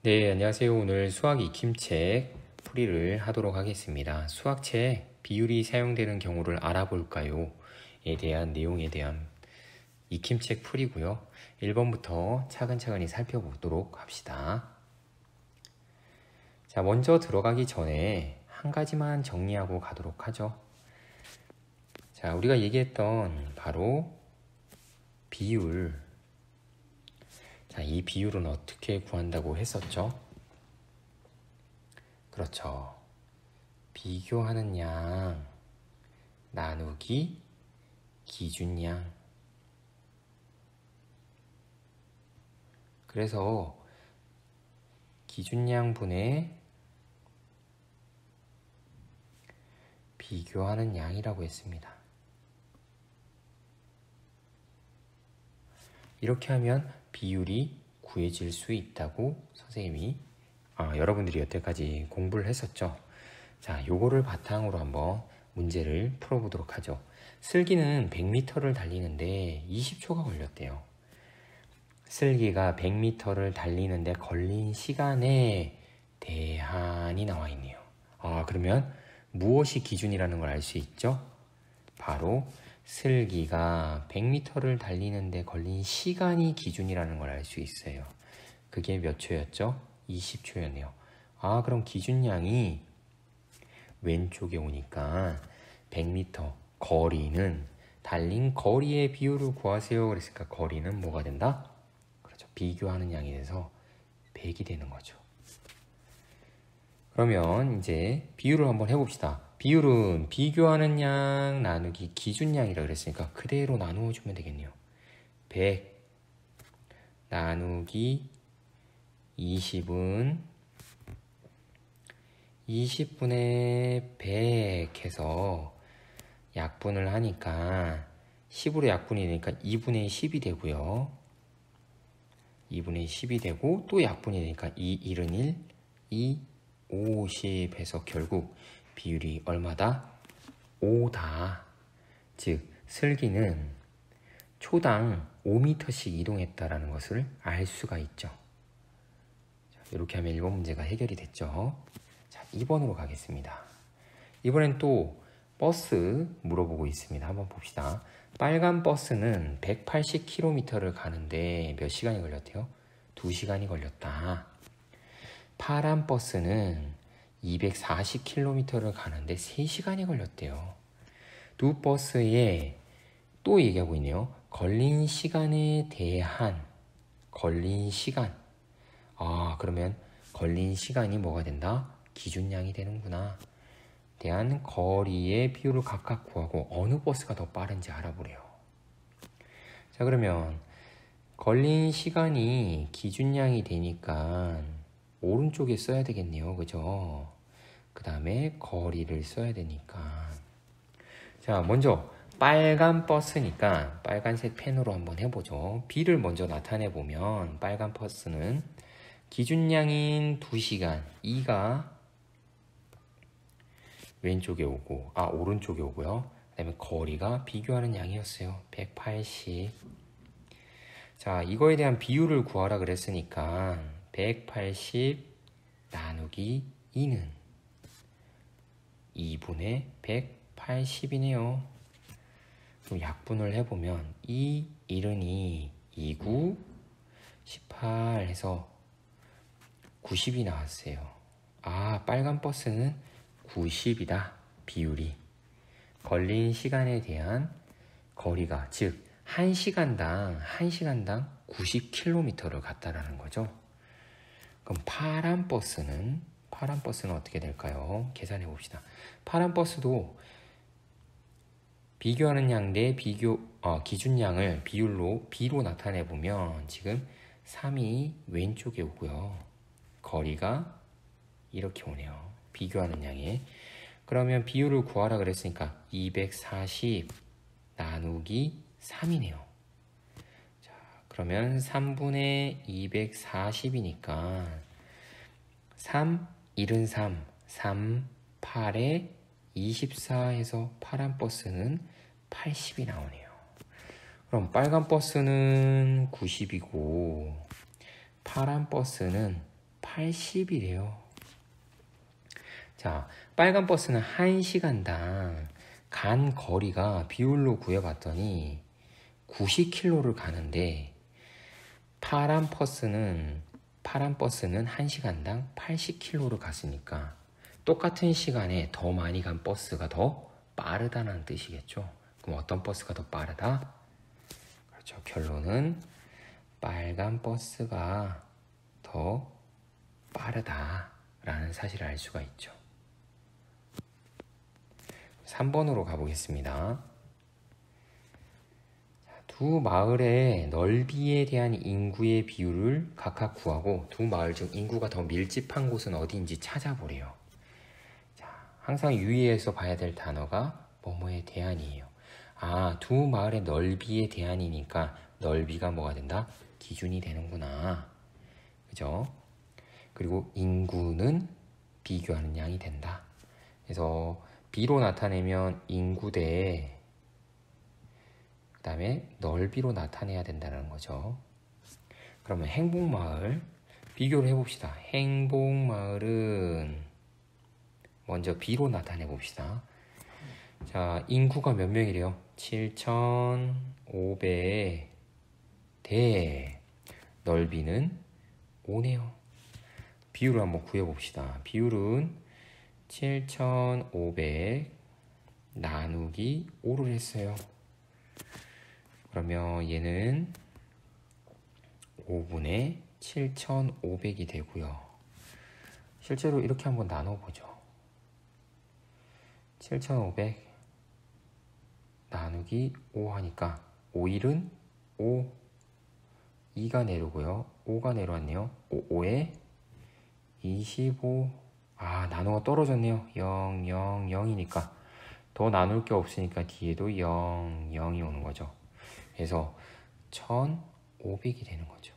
네, 안녕하세요. 오늘 수학 익힘책 풀이를 하도록 하겠습니다. 수학책 비율이 사용되는 경우를 알아볼까요? 에 대한 내용에 대한 익힘책 풀이고요. 1번부터 차근차근히 살펴보도록 합시다. 자, 먼저 들어가기 전에 한 가지만 정리하고 가도록 하죠. 자, 우리가 얘기했던 바로 비율. 자, 이 비율은 어떻게 구한다고 했었죠? 그렇죠. 비교하는 양 나누기 기준양. 그래서 기준양분의 비교하는 양이라고 했습니다. 이렇게 하면 비율이 구해질 수 있다고 선생님이 여러분들이 여태까지 공부를 했었죠. 자, 요거를 바탕으로 한번 문제를 풀어보도록 하죠. 슬기는 100m를 달리는데 20초가 걸렸대요. 슬기가 100m를 달리는데 걸린 시간에 대한이 나와 있네요. 그러면 무엇이 기준이라는 걸 알 수 있죠? 바로 슬기가 100m를 달리는데 걸린 시간이 기준이라는 걸 알 수 있어요. 그게 몇 초였죠? 20초였네요. 그럼 기준량이 왼쪽에 오니까 100m 거리는 달린 거리의 비율을 구하세요. 그랬으니까 거리는 뭐가 된다? 그렇죠. 비교하는 양이 돼서 100이 되는 거죠. 그러면 이제 비율을 한번 해봅시다. 비율은 비교하는 양 나누기 기준량이라 그랬으니까 그대로 나누어 주면 되겠네요. 100 나누기 20은 20분의 100 해서 약분을 하니까 10으로 약분이 되니까 2분의 10이 되고요. 2분의 10이 되고 또 약분이 되니까 2, 1은 1, 2, 50 해서 결국 비율이 얼마다? 5다. 즉 슬기는 초당 5m씩 이동했다라는 것을 알 수가 있죠. 자, 이렇게 하면 1번 문제가 해결이 됐죠. 자, 2번으로 가겠습니다. 이번엔 또 버스 물어보고 있습니다. 한번 봅시다. 빨간 버스는 180km를 가는데 몇 시간이 걸렸대요? 2시간이 걸렸다. 파란 버스는 240km를 가는데 3시간이 걸렸대요. 두 버스에 또 얘기하고 있네요. 걸린 시간에 대한 걸린 시간. 그러면 걸린 시간이 뭐가 된다? 기준량이 되는구나. 대한 거리의 비율을 각각 구하고 어느 버스가 더 빠른지 알아보래요. 자, 그러면 걸린 시간이 기준량이 되니까 오른쪽에 써야 되겠네요. 그죠? 그 다음에 거리를 써야 되니까. 자, 먼저 빨간 버스니까 빨간색 펜으로 한번 해보죠. B를 먼저 나타내보면 빨간 버스는 기준량인 2시간 2가 왼쪽에 오고 오른쪽에 오고요. 그 다음에 거리가 비교하는 양이었어요. 180. 자, 이거에 대한 비율을 구하라 그랬으니까 180 나누기 2는 2분의 180이네요. 그럼 약분을 해보면 2, 1은 2, 2, 9, 18 해서 90이 나왔어요. 빨간 버스는 90이다. 비율이. 걸린 시간에 대한 거리가 즉 1시간당 90km를 갔다라는 거죠. 그럼 파란 버스는 어떻게 될까요? 계산해 봅시다. 파란 버스도 비교하는 양 대 기준량을 비율로 B로 나타내 보면 지금 3이 왼쪽에 오고요. 거리가 이렇게 오네요. 비교하는 양에. 그러면 비율을 구하라 그랬으니까 240 나누기 3이네요. 자, 그러면 3분의 240이니까 3, 1은 3, 3, 8에 24 해서 파란 버스는 80이 나오네요. 그럼 빨간 버스는 90이고 파란 버스는 80이래요. 자, 빨간 버스는 1시간당 간 거리가 비율로 구해봤더니 90km를 가는데 파란 버스는 1시간당 80km를 갔으니까 똑같은 시간에 더 많이 간 버스가 더 빠르다는 뜻이겠죠. 그럼 어떤 버스가 더 빠르다? 그렇죠. 결론은 빨간 버스가 더 빠르다라는 사실을 알 수가 있죠. 3번으로 가보겠습니다. 두 마을의 넓이에 대한 인구의 비율을 각각 구하고 두 마을 중 인구가 더 밀집한 곳은 어디인지 찾아보래요. 자, 항상 유의해서 봐야 될 단어가 뭐뭐에 대한이에요. 아, 두 마을의 넓이에 대한이니까 넓이가 뭐가 된다? 기준이 되는구나. 그죠? 그리고 인구는 비교하는 양이 된다. 그래서 비로 나타내면 인구 대 그 다음에 넓이로 나타내야 된다는 거죠. 그러면 행복마을 비교를 해봅시다. 행복마을은 먼저 B로 나타내 봅시다. 자, 인구가 몇 명이래요? 7,500 대 넓이는 5네요. 비율을 한번 구해봅시다. 비율은 7,500 나누기 5를 했어요. 그러면 얘는 5분의 7,500이 되고요. 실제로 이렇게 한번 나눠보죠. 7,500 나누기 5 하니까 5일은 5, 2가 내려오고요. 5가 내려왔네요. 5에 25. 아, 나누어가 떨어졌네요. 0, 0, 0이니까 더 나눌 게 없으니까 뒤에도 0, 0이 오는 거죠. 그래서 1,500이 되는 거죠.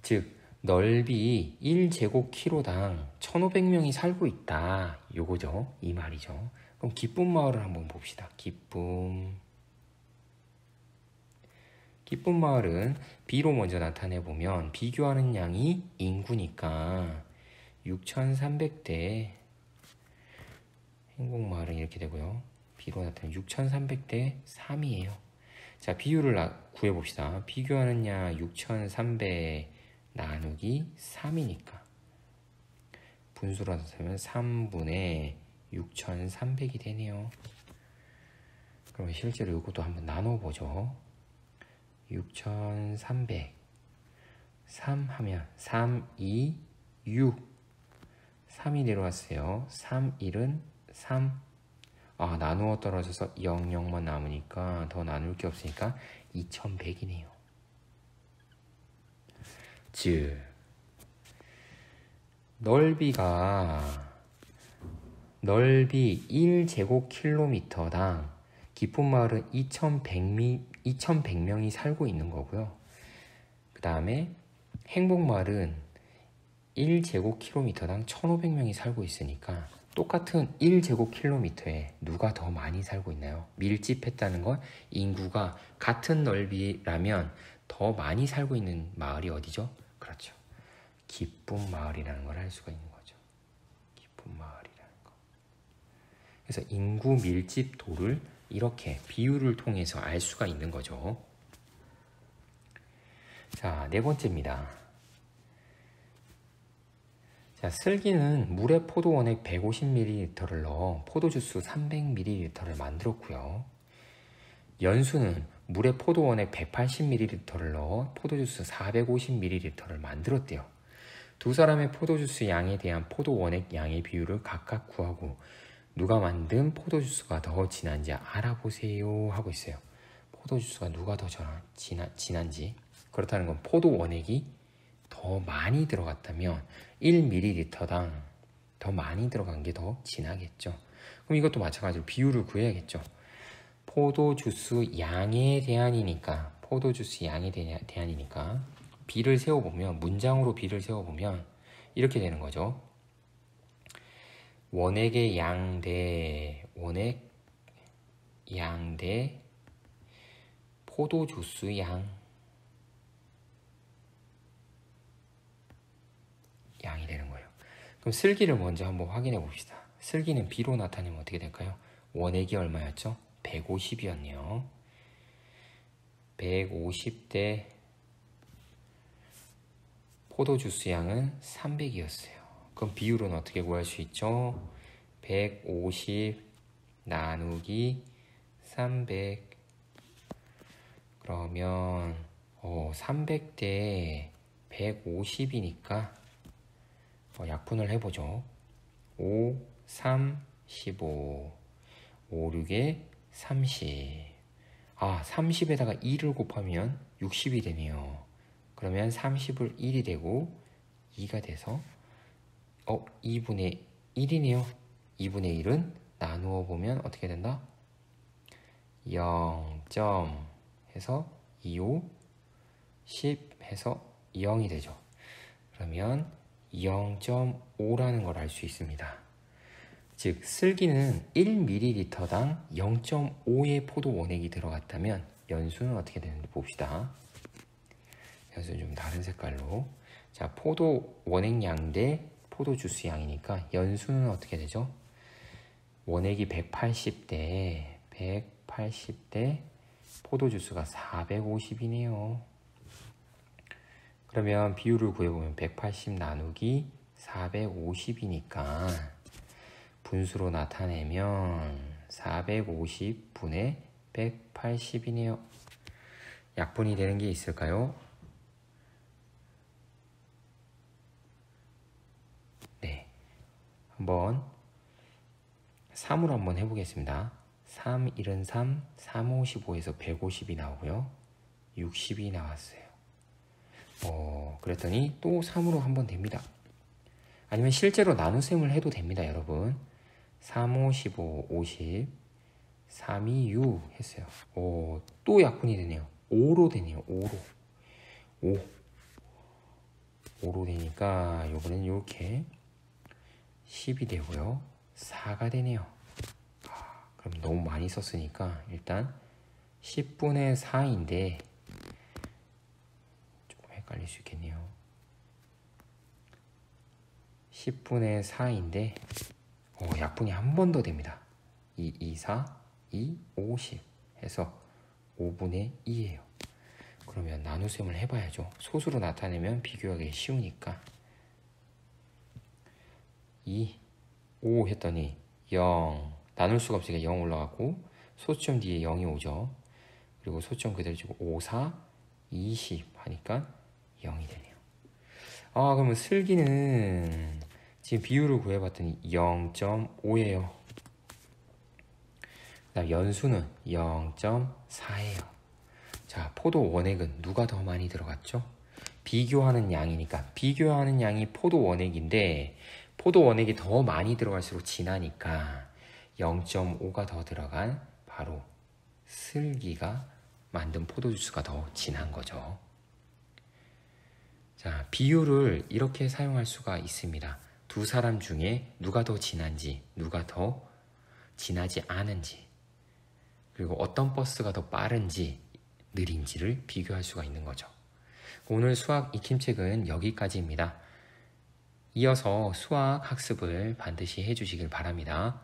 즉 넓이 1제곱키로당 1,500명이 살고 있다. 요거죠. 이 말이죠. 그럼 기쁨 마을을 한번 봅시다. 기쁨 마을은 B로 먼저 나타내보면 비교하는 양이 인구니까 6,300대 행복마을은 이렇게 되고요. B로 나타내면 6,300대 3이에요. 자, 비율을 구해봅시다. 비교하는 양 6,300 나누기 3이니까 분수로 나타내면 3분의 6,300이 되네요. 그러면 실제로 이것도 한번 나눠보죠. 6,300 3 하면 3, 2, 6 3이 내려왔어요. 3, 1은 3. 아, 나누어 떨어져서 0, 0만 남으니까 더 나눌 게 없으니까 2,100이네요. 즉 넓이 1제곱킬로미터당 기쁨마을은 2,100명이 살고 있는 거고요. 그 다음에 행복마을은 1제곱킬로미터당 1,500명이 살고 있으니까 똑같은 1제곱킬로미터에 누가 더 많이 살고 있나요? 밀집했다는 건 인구가 같은 넓이라면 더 많이 살고 있는 마을이 어디죠? 그렇죠. 기쁨 마을이라는 걸 알 수가 있는 거죠. 기쁨 마을이라는 거. 그래서 인구 밀집도를 이렇게 비율을 통해서 알 수가 있는 거죠. 자, 네 번째입니다. 자, 슬기는 물에 포도 원액 150ml를 넣어 포도주스 300ml를 만들었고요. 연수는 물에 포도 원액 180ml를 넣어 포도주스 450ml를 만들었대요. 두 사람의 포도주스 양에 대한 포도 원액 양의 비율을 각각 구하고 누가 만든 포도주스가 더 진한지 알아보세요 하고 있어요. 포도주스가 누가 더 진한지. 그렇다는 건 포도 원액이 더 많이 들어갔다면 1ml당 더 많이 들어간 게 더 진하겠죠. 그럼 이것도 마찬가지로 비율을 구해야겠죠. 포도주스 양에 대한이니까 비를 세워보면 문장으로 비를 세워보면 이렇게 되는 거죠. 원액의 양 대 포도주스 양. 그럼 슬기를 먼저 한번 확인해 봅시다. 슬기는 B로 나타내면 어떻게 될까요? 원액이 얼마였죠? 150이었네요. 150대 포도주스 양은 300이었어요. 그럼 비율은 어떻게 구할 수 있죠? 150 나누기 300. 그러면 300대 150이니까 약분을 해보죠. 5, 3, 15 5, 6에 30. 30에다가 2를 곱하면 60이 되네요. 그러면 30을 1이 되고 2가 돼서 2분의 1이네요. 2분의 1은 나누어 보면 어떻게 된다? 0. 해서 25, 10 해서 0이 되죠. 그러면 0.5라는 걸 알 수 있습니다. 즉 슬기는 1ml당 0.5의 포도 원액이 들어갔다면 연수는 어떻게 되는지 봅시다. 연수는 좀 다른 색깔로. 자, 포도 원액량 대 포도 주스 양이니까 연수는 어떻게 되죠? 원액이 180대 포도 주스가 450이네요. 그러면 비율을 구해보면 180 나누기 450이니까 분수로 나타내면 450분의 180이네요. 약분이 되는 게 있을까요? 네, 한번 3으로 한번 해보겠습니다. 3, 1은 3, 3, 55에서 150이 나오고요. 60이 나왔어요. 그랬더니 또 3으로 한번 됩니다. 아니면 실제로 나눗셈을 해도 됩니다, 여러분. 3, 5, 15, 50, 3, 2, 6 했어요. 또 약분이 되네요. 5로 되네요. 5로 되니까 요번엔 이렇게 10이 되고요. 4가 되네요. 그럼 너무 많이 썼으니까 일단 10분의 4인데 조금 헷갈릴 수 있겠네요. 10분의 4인데 약분이 한 번 더 됩니다. 2, 2, 4, 2, 50 해서 5분의 2예요. 그러면 나눗셈을 해봐야죠. 소수로 나타내면 비교하기 쉬우니까 2, 5 했더니 0 나눌 수가 없으니까 0 올라가고 소점 뒤에 0이 오죠. 그리고 소점 그대로 주고 5, 4, 20 하니까 0이 되네요. 그러면 슬기는 지금 비율을 구해봤더니 0.5예요. 그다음 연수는 0.4예요. 자, 포도 원액은 누가 더 많이 들어갔죠? 비교하는 양이니까 비교하는 양이 포도 원액인데 포도 원액이 더 많이 들어갈수록 진하니까 0.5가 더 들어간 바로 슬기가 만든 포도주스가 더 진한 거죠. 자, 비율을 이렇게 사용할 수가 있습니다. 두 사람 중에 누가 더 진한지, 누가 더 진하지 않은지, 그리고 어떤 버스가 더 빠른지, 느린지를 비교할 수가 있는 거죠. 오늘 수학 익힘책은 여기까지입니다. 이어서 수학 학습을 반드시 해주시길 바랍니다.